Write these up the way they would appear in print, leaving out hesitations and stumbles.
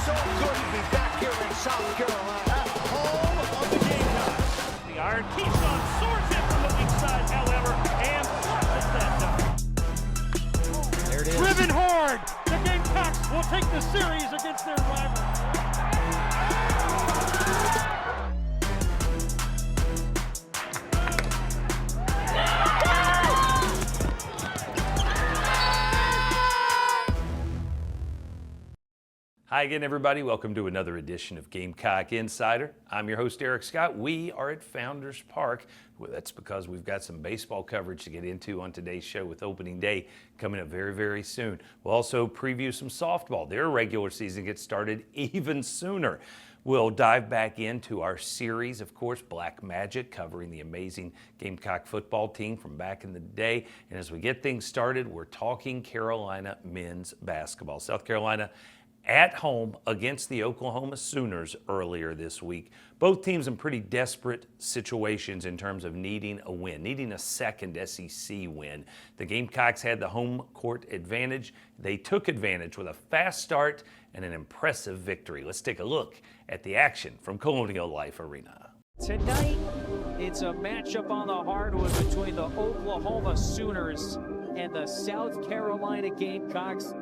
so good to be back here in South Carolina, home of the Gamecocks. The iron Keyshawn soars in from the weak side, however, and flushes that done. There it is. Driven hard. The Gamecocks will take the series against their rival. Hi again, everybody. Welcome to another edition of Gamecock Insider. I'm your host, Eric Scott. We are at Founders Park. Well, that's because we've got some baseball coverage to get into on today's show with opening day coming up very, very soon. We'll also preview some softball. Their regular season gets started even sooner. We'll dive back into our series, of course, Black Magic, covering the amazing Gamecock football team from back in the day. And as we get things started, we're talking Carolina men's basketball. South Carolina at home against the Oklahoma Sooners earlier this week. Both teams in pretty desperate situations in terms of needing a win, needing a second SEC win. The Gamecocks had the home court advantage. They took advantage with a fast start and an impressive victory. Let's take a look at the action from Colonial Life Arena. Tonight, it's a matchup on the hardwood between the Oklahoma Sooners and the South Carolina Gamecocks.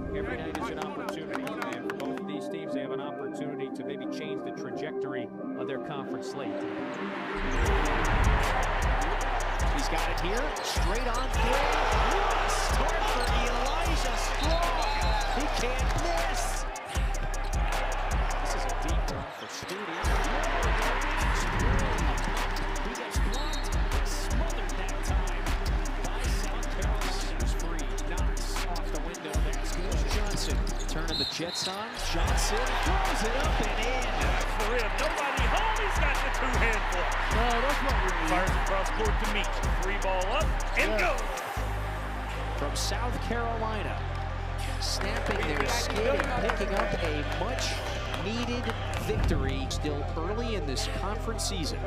Every night is an opportunity, and for both of these teams, they have an opportunity to maybe change the trajectory of their conference slate. He's got it here, straight on field. What a start for Elijah Strong. He can't miss. This is a deep run for Studi. He gets blocked, smothered that time by South Carolina. He was free, knocks off the window. There's Johnson turning the Jets on. Johnson throws it up and in. For him, nobody home. He's got the two-hand block. No, that's not really. Fires across court to Meach. Three ball up and go. From South Carolina, snapping their skid and picking up a much-needed victory still early in this conference season.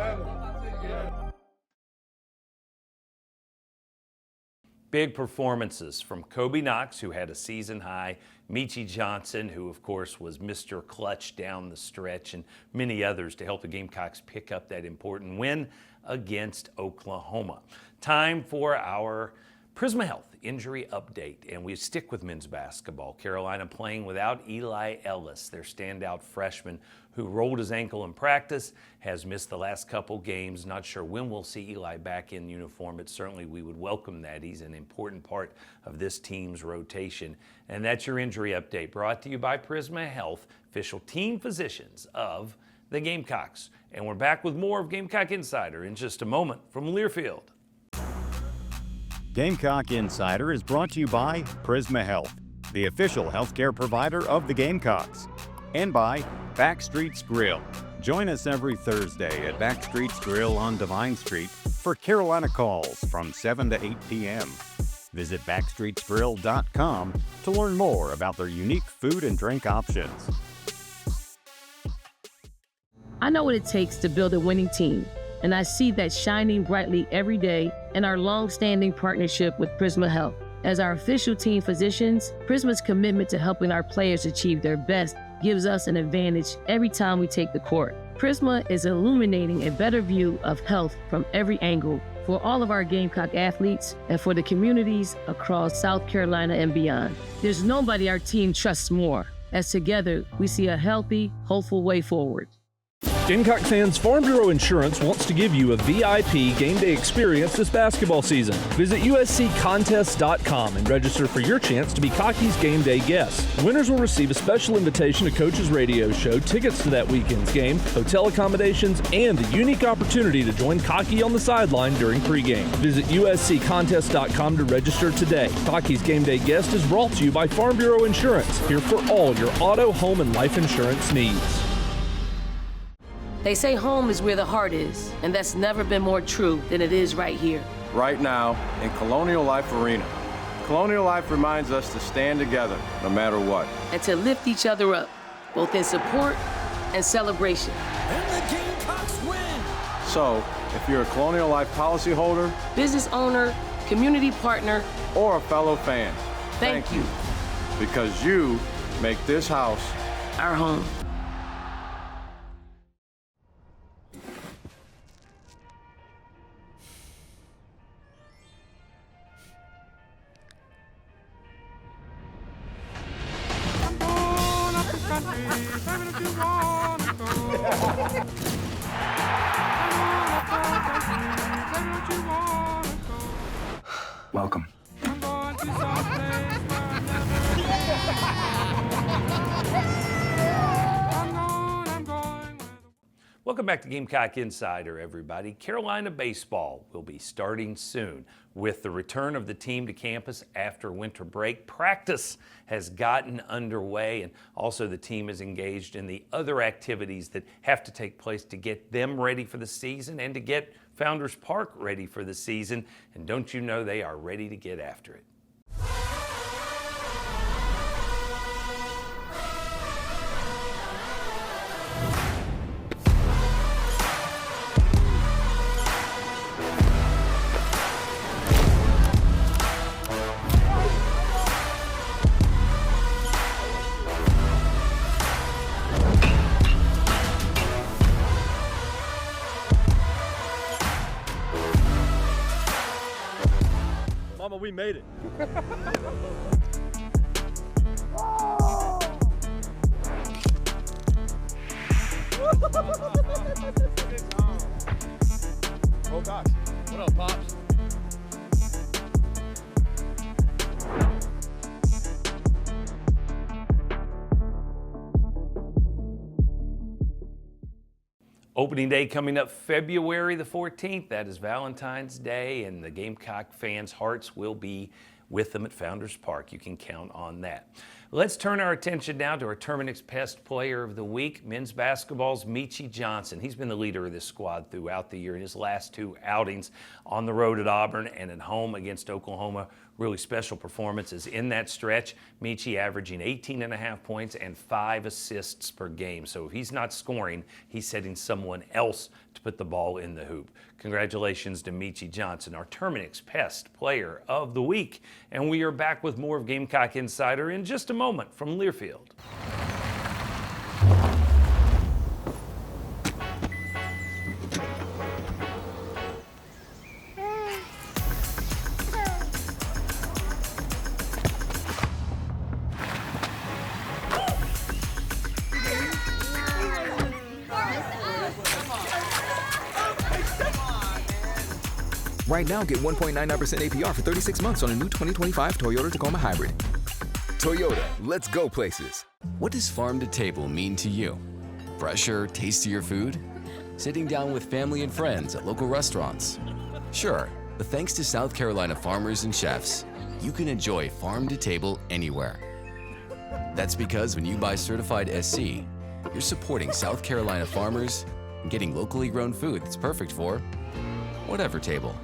Big performances from Kobe Knox, who had a season high, Meechie Johnson, who of course was Mr. Clutch down the stretch, and many others to help the Gamecocks pick up that important win against Oklahoma. Time for our Prisma Health injury update, and we stick with men's basketball. Carolina playing without Eli Ellis, their standout freshman who rolled his ankle in practice, has missed the last couple games. Not sure when we'll see Eli back in uniform, but certainly we would welcome that. He's an important part of this team's rotation. And that's your injury update, brought to you by Prisma Health, official team physicians of the Gamecocks. And we're back with more of Gamecock Insider in just a moment from Learfield. Gamecock Insider is brought to you by Prisma Health, the official healthcare provider of the Gamecocks, and by Backstreet's Grill. Join us every Thursday at Backstreet's Grill on Devine Street for Carolina calls from 7 to 8 p.m. Visit backstreetsgrill.com to learn more about their unique food and drink options. I know what it takes to build a winning team, and I see that shining brightly every day in our long-standing partnership with Prisma Health. As our official team physicians, Prisma's commitment to helping our players achieve their best gives us an advantage every time we take the court. Prisma is illuminating a better view of health from every angle for all of our Gamecock athletes and for the communities across South Carolina and beyond. There's nobody our team trusts more, as together we see a healthy, hopeful way forward. Gamecock fans, Farm Bureau Insurance wants to give you a VIP game day experience this basketball season. Visit usccontest.com and register for your chance to be Cocky's game day guest. Winners will receive a special invitation to Coach's radio show, tickets to that weekend's game, hotel accommodations, and a unique opportunity to join Cocky on the sideline during pregame. Visit usccontest.com to register today. Cocky's game day guest is brought to you by Farm Bureau Insurance, here for all your auto, home, and life insurance needs. They say home is where the heart is, and that's never been more true than it is right here. Right now, in Colonial Life Arena. Colonial Life reminds us to stand together, no matter what. And to lift each other up, both in support and celebration. And the Gamecocks win! So, if you're a Colonial Life policyholder, business owner, community partner, or a fellow fan, thank you. Because you make this house our home. Welcome. Welcome back to Gamecock Insider, everybody. Carolina baseball will be starting soon. With the return of the team to campus after winter break, practice has gotten underway, and also the team is engaged in the other activities that have to take place to get them ready for the season and to get Founders Park ready for the season. And don't you know they are ready to get after it. Mama, we made it. Oh gosh. What up, Pops? Opening day coming up February the 14th. That is Valentine's Day, and the Gamecock fans' hearts will be with them at Founders Park. You can count on that. Let's turn our attention now to our Terminix Pest Player of the Week, men's basketball's Meechie Johnson. He's been the leader of this squad throughout the year in his last two outings on the road at Auburn and at home against Oklahoma. Really special performances in that stretch. Meechie averaging 18.5 points and 5 assists per game. So if he's not scoring, he's setting someone else to put the ball in the hoop. Congratulations to Meechie Johnson, our Terminix Pest Player of the Week. And we are back with more of Gamecock Insider in just a moment from Learfield. Right now, get 1.99% APR for 36 months on a new 2025 Toyota Tacoma Hybrid. Toyota, let's go places. What does farm to table mean to you? Fresher, tastier food? Sitting down with family and friends at local restaurants? Sure, but thanks to South Carolina farmers and chefs, you can enjoy farm to table anywhere. That's because when you buy certified SC, you're supporting South Carolina farmers and getting locally grown food that's perfect for whatever table.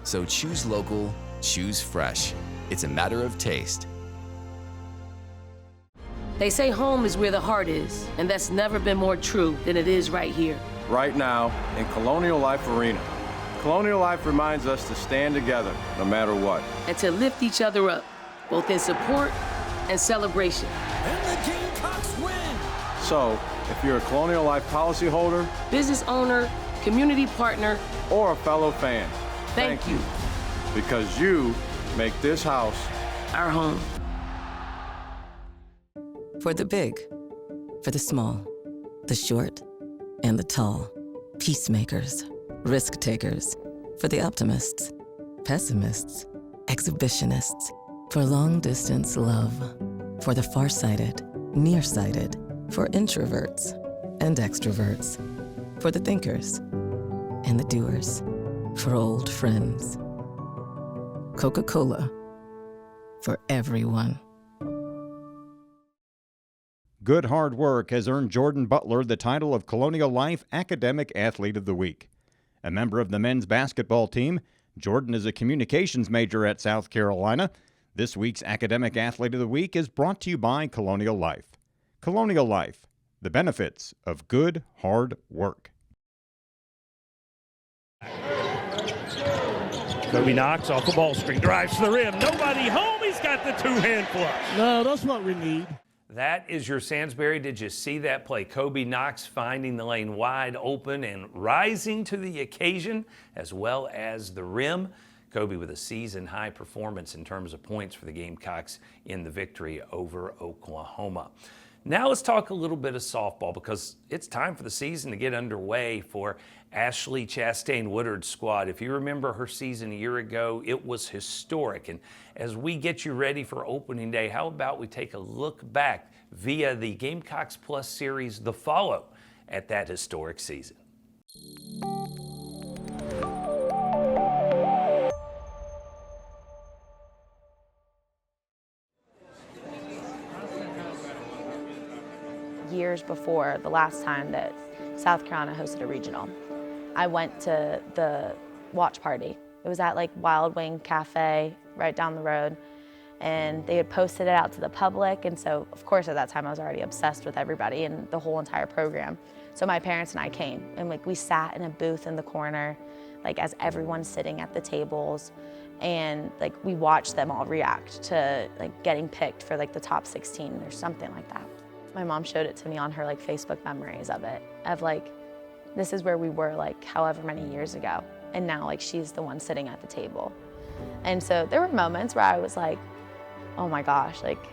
So choose local, choose fresh. It's a matter of taste. They say home is where the heart is, and that's never been more true than it is right here. Right now, in Colonial Life Arena. Colonial Life reminds us to stand together no matter what. And to lift each other up, both in support and celebration. And the Gamecocks win! So, if you're a Colonial Life policyholder, Business owner, community partner, or a fellow fan, thank you. Because you make this house our home. For the big, for the small, the short, and the tall. Peacemakers, risk takers. For the optimists, pessimists, exhibitionists. For long distance love. For the farsighted, nearsighted. For introverts and extroverts. For the thinkers and the doers. For old friends. Coca-Cola. For everyone. Good hard work has earned Jordan Butler the title of Colonial Life Academic Athlete of the Week. A member of the men's basketball team, Jordan is a communications major at South Carolina. This week's Academic Athlete of the Week is brought to you by Colonial Life. Colonial Life, the benefits of good hard work. Kobe Knox off the ball screen, drives to the rim. Nobody home. He's got the two-hand flush. No, that's what we need. That is your Sansbury. Did you see that play? Kobe Knox finding the lane wide open and rising to the occasion as well as the rim. Kobe with a season-high performance in terms of points for the Gamecocks in the victory over Oklahoma. Now let's talk a little bit of softball because it's time for the season to get underway for Ashley Chastain Woodard's squad. If you remember her season a year ago, it was historic. And as we get you ready for opening day, how about we take a look back via the Gamecocks Plus series, The Follow, at that historic season. Years before the last time that South Carolina hosted a regional, I went to the watch party. It was at like Wild Wing Cafe right down the road, and they had posted it out to the public, and so of course at that time I was already obsessed with everybody and the whole entire program. So my parents and I came, and like we sat in a booth in the corner, like as everyone's sitting at the tables, and like we watched them all react to like getting picked for like the top 16 or something like that. My mom showed it to me on her like Facebook memories of it, of like, this is where we were like however many years ago, and now like she's the one sitting at the table. And so there were moments where I was like, oh my gosh, like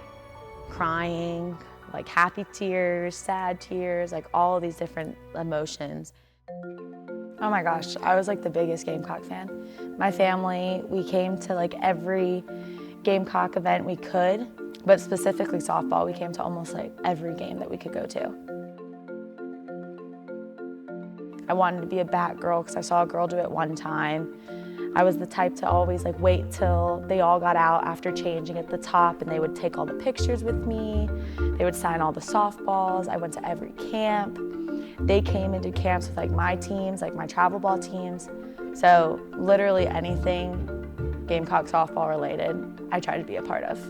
crying, like happy tears, sad tears, like all these different emotions. Oh my gosh, I was like the biggest Gamecock fan. My family, we came to like every Gamecock event we could, but specifically softball, we came to almost like every game that we could go to. I wanted to be a bat girl because I saw a girl do it one time. I was the type to always like wait till they all got out after changing at the top, and they would take all the pictures with me. They would sign all the softballs. I went to every camp. They came and did camps with like my teams, like my travel ball teams. So literally anything Gamecock softball related, I tried to be a part of.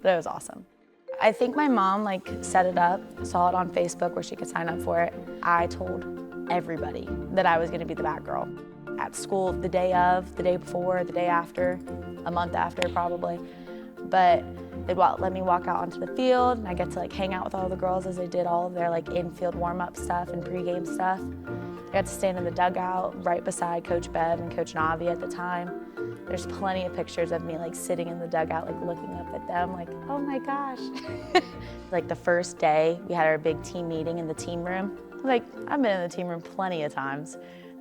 But it was awesome. I think my mom like set it up, saw it on Facebook where she could sign up for it. I told everybody that I was gonna be the bat girl. At school, the day of, the day before, the day after, a month after probably. But they'd let me walk out onto the field, and I get to like hang out with all the girls as they did all of their like infield warm-up stuff and pregame stuff. I got to stand in the dugout right beside Coach Bev and Coach Navi at the time. There's plenty of pictures of me like sitting in the dugout, like looking up at them, like, oh my gosh. Like the first day, we had our big team meeting in the team room. Like, I've been in the team room plenty of times.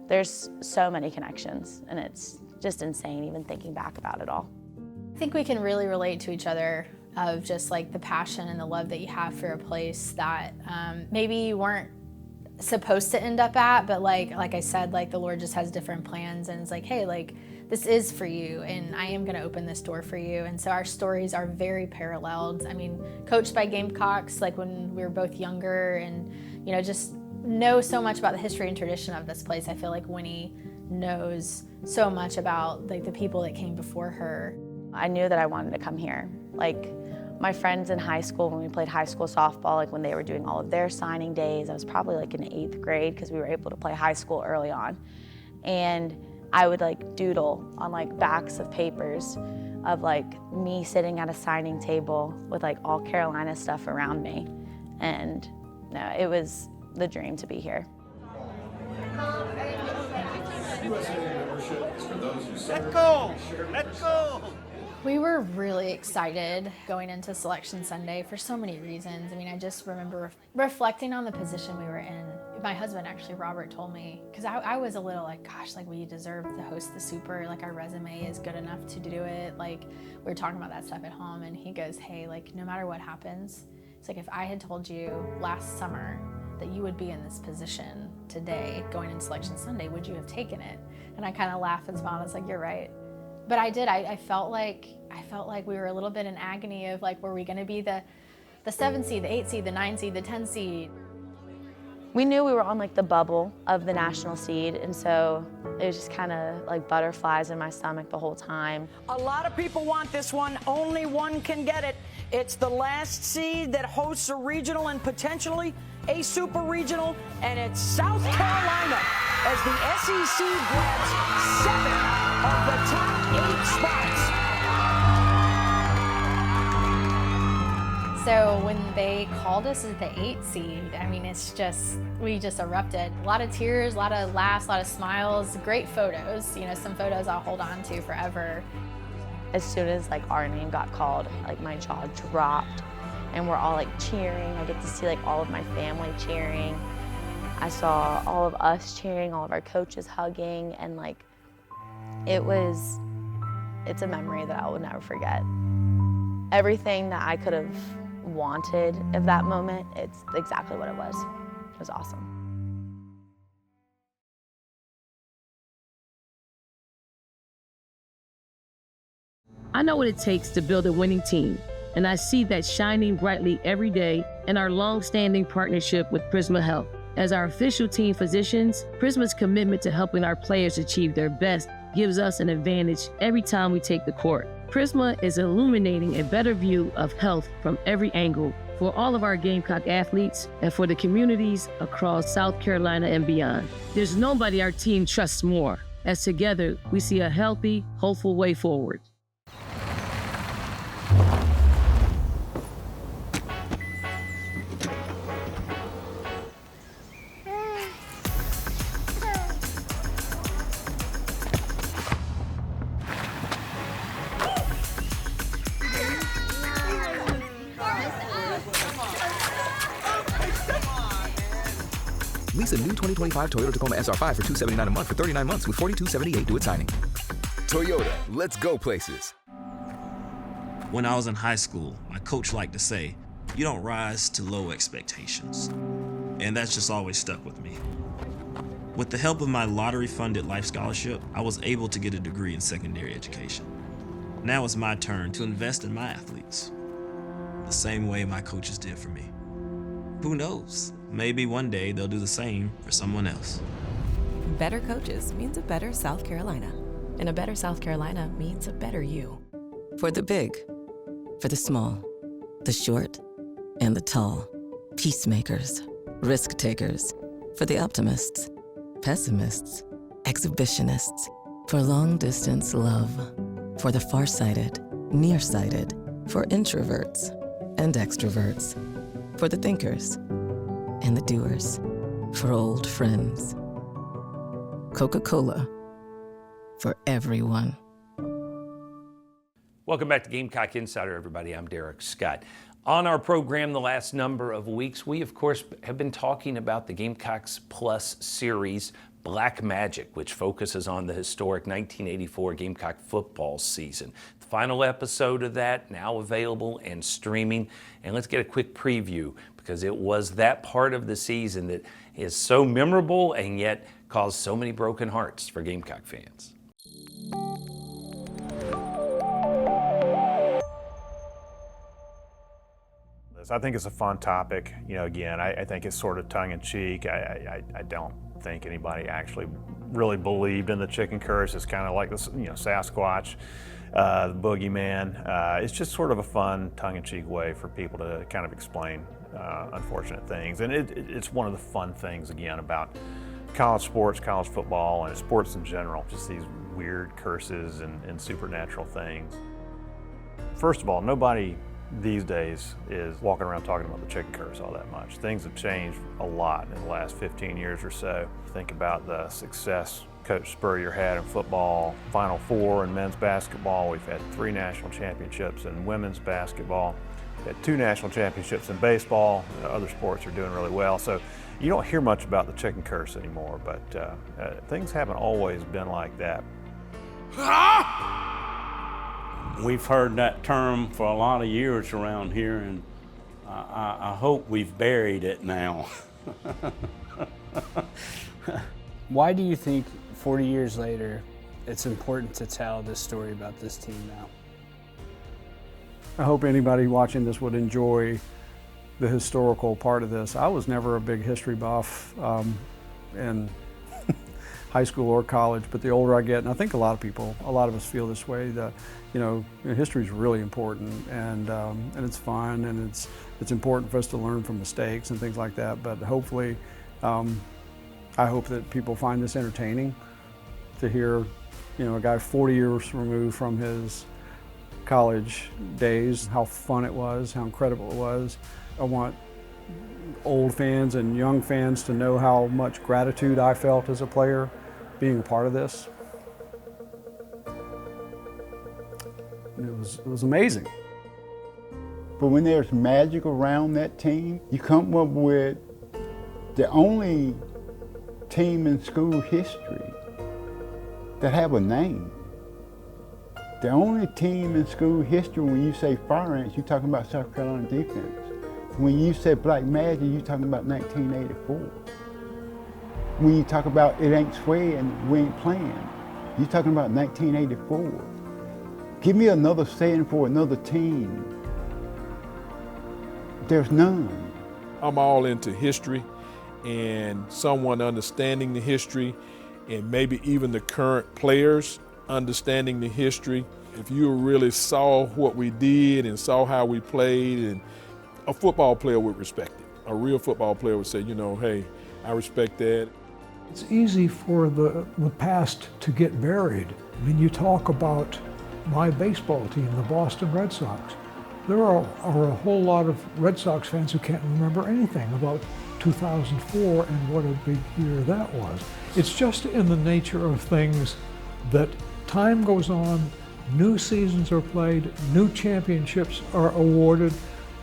There's so many connections, and it's just insane even thinking back about it all. I think we can really relate to each other of just like the passion and the love that you have for a place that maybe you weren't supposed to end up at, but like I said, like the Lord just has different plans, and it's like, hey, like this is for you, and I am going to open this door for you. And so our stories are very paralleled. I mean, coached by Gamecocks, like when we were both younger, and you know, just know so much about the history and tradition of this place. I feel like Winnie knows so much about like the people that came before her. I knew that I wanted to come here. Like my friends in high school, when we played high school softball, like when they were doing all of their signing days, I was probably like in 8th grade because we were able to play high school early on. And I would like doodle on like backs of papers of like me sitting at a signing table with like all Carolina stuff around me. And no, it was the dream to be here. Let go! Let go! We were really excited going into Selection Sunday for so many reasons. I mean, I just remember reflecting on the position we were in. My husband, actually, Robert, told me, because I was a little like, gosh, like we deserve to host the Super. Like our resume is good enough to do it. Like we were talking about that stuff at home, and he goes, hey, like no matter what happens, it's like if I had told you last summer that you would be in this position today going into Selection Sunday, would you have taken it? And I kind of laughed and smiled. I was like, you're right. But I did. I felt like we were a little bit in agony of like, were we going to be the 7 seed, the 8 seed, the 9 seed, the 10 seed? We knew we were on like the bubble of the national seed, and so it was just kind of like butterflies in my stomach the whole time. A lot of people want this one. Only one can get it. It's the last seed that hosts a regional and potentially a super regional, and it's South Carolina as the SEC grabs 7 of the top 8 spots. So when they called us as the 8 seed, I mean, we just erupted. A lot of tears, a lot of laughs, a lot of smiles, great photos. You know, some photos I'll hold on to forever. As soon as like our name got called, like my jaw dropped and we're all like cheering. I get to see like all of my family cheering. I saw all of us cheering, all of our coaches hugging, and like it's a memory that I will never forget. Everything that I could have wanted of that moment, it's exactly what it was. It was awesome. I know what it takes to build a winning team, and I see that shining brightly every day in our long-standing partnership with Prisma Health. As our official team physicians, Prisma's commitment to helping our players achieve their best gives us an advantage every time we take the court. Prisma is illuminating a better view of health from every angle for all of our Gamecock athletes and for the communities across South Carolina and beyond. There's nobody our team trusts more, as together we see a healthy, hopeful way forward. Lease a new 2025 Toyota Tacoma SR5 for $279 a month for 39 months with $42.78 due at signing. Toyota, let's go places. When I was in high school, my coach liked to say, you don't rise to low expectations. And that's just always stuck with me. With the help of my lottery-funded life scholarship, I was able to get a degree in secondary education. Now it's my turn to invest in my athletes, the same way my coaches did for me. Who knows? Maybe one day they'll do the same for someone else. Better coaches means a better South Carolina. And a better South Carolina means a better you. For the big, for the small, the short, and the tall. Peacemakers, risk takers. For the optimists, pessimists, exhibitionists. For long distance love. For the farsighted, nearsighted. For introverts and extroverts. For the thinkers and the doers, for old friends. Coca-Cola, for everyone. Welcome back to Gamecock Insider, everybody. I'm Derek Scott. On our program the last number of weeks, we, of course, have been talking about the Gamecocks Plus series, Black Magic, which focuses on the historic 1984 Gamecock football season. The final episode of that now available and streaming. And let's get a quick preview, because it was that part of the season that is so memorable and yet caused so many broken hearts for Gamecock fans. I think it's a fun topic. You know, again, I think it's sort of tongue-in-cheek. I don't think anybody actually really believed in the chicken curse. It's kind of like this, you know, Sasquatch, the boogeyman. It's just sort of a fun, tongue-in-cheek way for people to kind of explain unfortunate things. And it's one of the fun things, again, about college sports, college football, and sports in general, just these weird curses and supernatural things. First of all, nobody these days is walking around talking about the chicken curse all that much. Things have changed a lot in the last 15 years or so. Think about the success Coach Spurrier had in football, Final Four in men's basketball. We've had 3 national championships in women's basketball. We had 2 national championships in baseball. Other sports are doing really well. So you don't hear much about the chicken curse anymore, but things haven't always been like that. We've heard that term for a lot of years around here, and I hope we've buried it now. Why do you think 40 years later it's important to tell this story about this team now? I hope anybody watching this would enjoy the historical part of this. I was never a big history buff in high school or college, but the older I get, and I think a lot of us feel this way, that history is really important, and it's fun, and it's important for us to learn from mistakes and things like that. But hopefully, I hope that people find this entertaining to hear, a guy 40 years removed from his college days, how fun it was, how incredible it was. I want old fans and young fans to know how much gratitude I felt as a player being a part of this. It was amazing. But when there's magic around that team, you come up with the only team in school history that have a name. The only team in school history, when you say Fire Ants, you're talking about South Carolina defense. When you say Black Magic, you're talking about 1984. When you talk about It Ain't Sway and We Ain't Playing, you're talking about 1984. Give me another setting for another team. There's none. I'm all into history and someone understanding the history and maybe even the current players understanding the history. If you really saw what we did and saw how we played, and a football player would respect it. A real football player would say, you know, hey, I respect that. It's easy for the past to get buried. I mean, you talk about my baseball team, the Boston Red Sox. There are a whole lot of Red Sox fans who can't remember anything about 2004 and what a big year that was. It's just in the nature of things that time goes on, new seasons are played, new championships are awarded,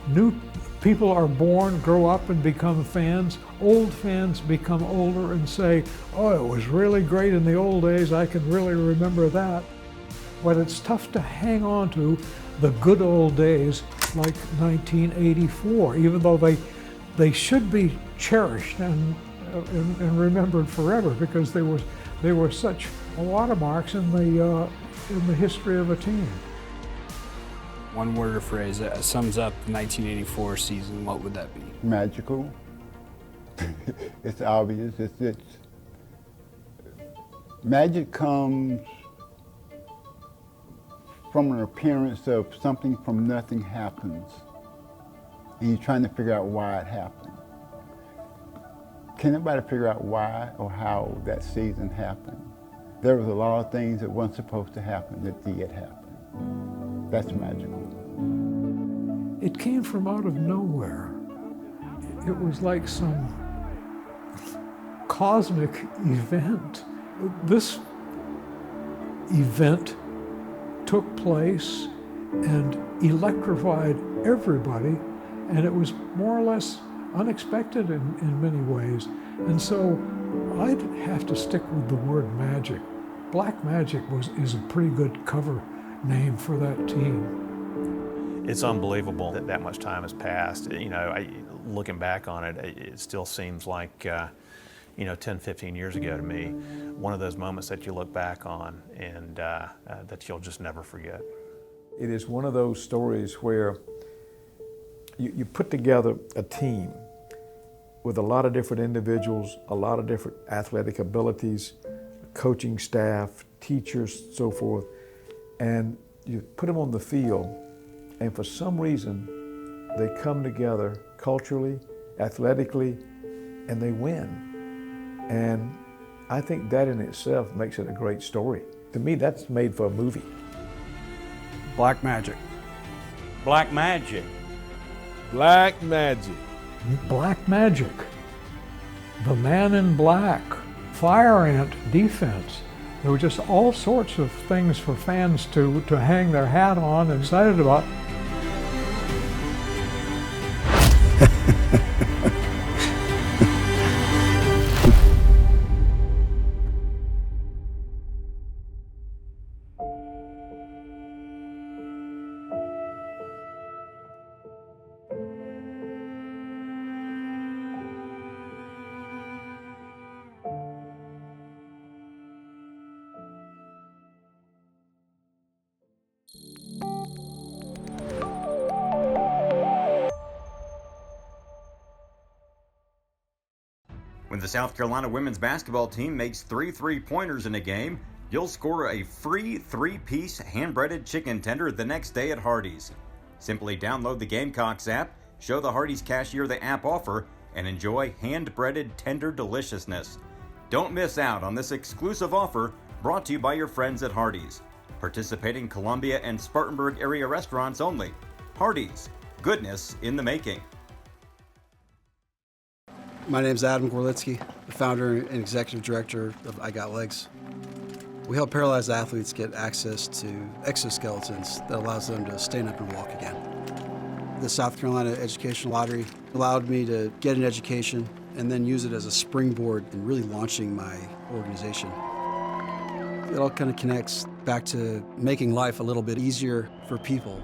new people are born, grow up and become fans. Old fans become older and say, oh, it was really great in the old days, I can really remember that. But it's tough to hang on to the good old days like 1984, even though they should be cherished and remembered forever, because they were such watermarks in the history of a team. One word or phrase that sums up the 1984 season, what would that be? Magical. It's obvious. It's magic comes from an appearance of something from nothing happens, and you're trying to figure out why it happened. Can anybody figure out why or how that season happened? There was a lot of things that weren't supposed to happen that did happen. That's magical. It came from out of nowhere. It was like some cosmic event. This event took place and electrified everybody, and it was more or less unexpected in many ways. And so I'd have to stick with the word magic. Black Magic is a pretty good cover name for that team. It's unbelievable that that much time has passed. You know, looking back on it, it still seems like, 10, 15 years ago to me. One of those moments that you look back on and that you'll just never forget. It is one of those stories where you put together a team with a lot of different individuals, a lot of different athletic abilities, coaching staff, teachers, so forth, and you put them on the field, and for some reason, they come together culturally, athletically, and they win. And I think that in itself makes it a great story. To me, that's made for a movie. Black Magic. Black Magic. Black Magic. Black Magic. The Man in Black. Fire Ant defense. There were just all sorts of things for fans to hang their hat on and excited about. When the South Carolina women's basketball team makes 3 3-pointers in a game, you'll score a free 3-piece hand-breaded chicken tender the next day at Hardee's. Simply download the Gamecocks app, show the Hardee's cashier the app offer, and enjoy hand-breaded tender deliciousness. Don't miss out on this exclusive offer brought to you by your friends at Hardee's. Participating Columbia and Spartanburg area restaurants only. Hardee's, goodness in the making. My name is Adam Gorlitsky, the founder and executive director of I Got Legs. We help paralyzed athletes get access to exoskeletons that allows them to stand up and walk again. The South Carolina Educational Lottery allowed me to get an education and then use it as a springboard in really launching my organization. It all kind of connects back to making life a little bit easier for people.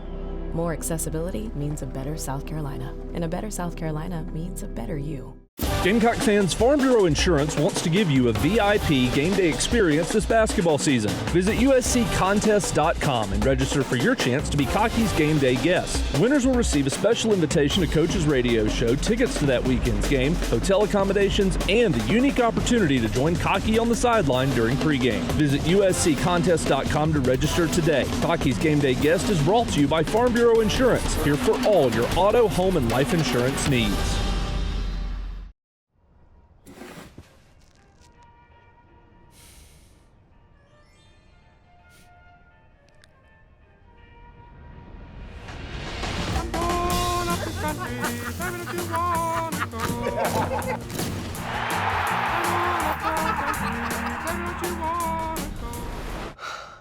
More accessibility means a better South Carolina, and a better South Carolina means a better you. Gamecock fans, Farm Bureau Insurance wants to give you a VIP game day experience this basketball season. Visit usccontest.com and register for your chance to be Cocky's game day guest. Winners will receive a special invitation to Coach's radio show, tickets to that weekend's game, hotel accommodations, and the unique opportunity to join Cocky on the sideline during pregame. Visit usccontest.com to register today. Cocky's game day guest is brought to you by Farm Bureau Insurance, here for all your auto, home, and life insurance needs.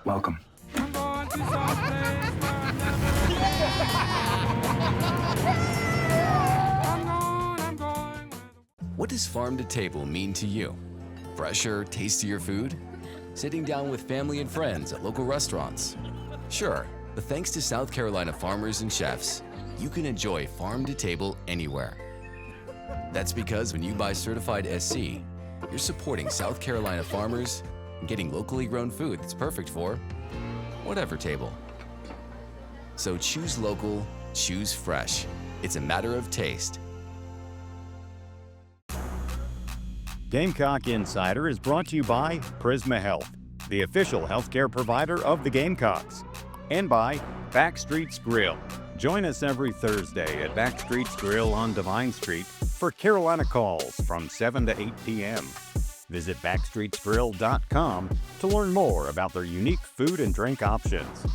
Welcome. What does farm to table mean to you? Fresher, tastier food? Sitting down with family and friends at local restaurants? Sure, but thanks to South Carolina farmers and chefs, you can enjoy farm to table anywhere. That's because when you buy certified SC, you're supporting South Carolina farmers and getting locally grown food that's perfect for whatever table. So choose local, choose fresh. It's a matter of taste. Gamecock Insider is brought to you by Prisma Health, the official healthcare provider of the Gamecocks, and by Backstreet's Grill. Join us every Thursday at Backstreet's Grill on Devine Street for Carolina Calls from 7 to 8 p.m. Visit backstreetsgrill.com to learn more about their unique food and drink options.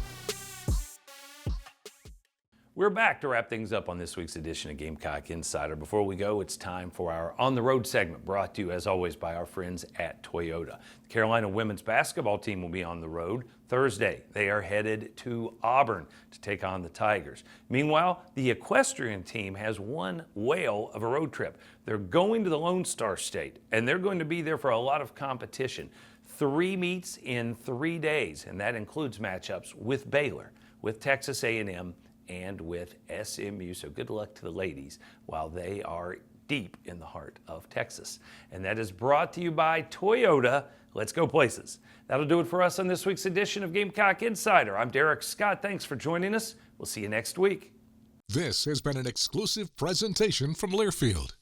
We're back to wrap things up on this week's edition of Gamecock Insider. Before we go, it's time for our On the Road segment, brought to you, as always, by our friends at Toyota. The Carolina women's basketball team will be on the road Thursday. They are headed to Auburn to take on the Tigers. Meanwhile, the equestrian team has one whale of a road trip. They're going to the Lone Star State, and they're going to be there for a lot of competition. 3 meets in 3 days, and that includes matchups with Baylor, with Texas A&M, and with SMU. So good luck to the ladies while they are deep in the heart of Texas. And that is brought to you by Toyota. Let's go places. That'll do it for us on this week's edition of Gamecock Insider. I'm Derek Scott. Thanks for joining us. We'll see you next week. This has been an exclusive presentation from Learfield.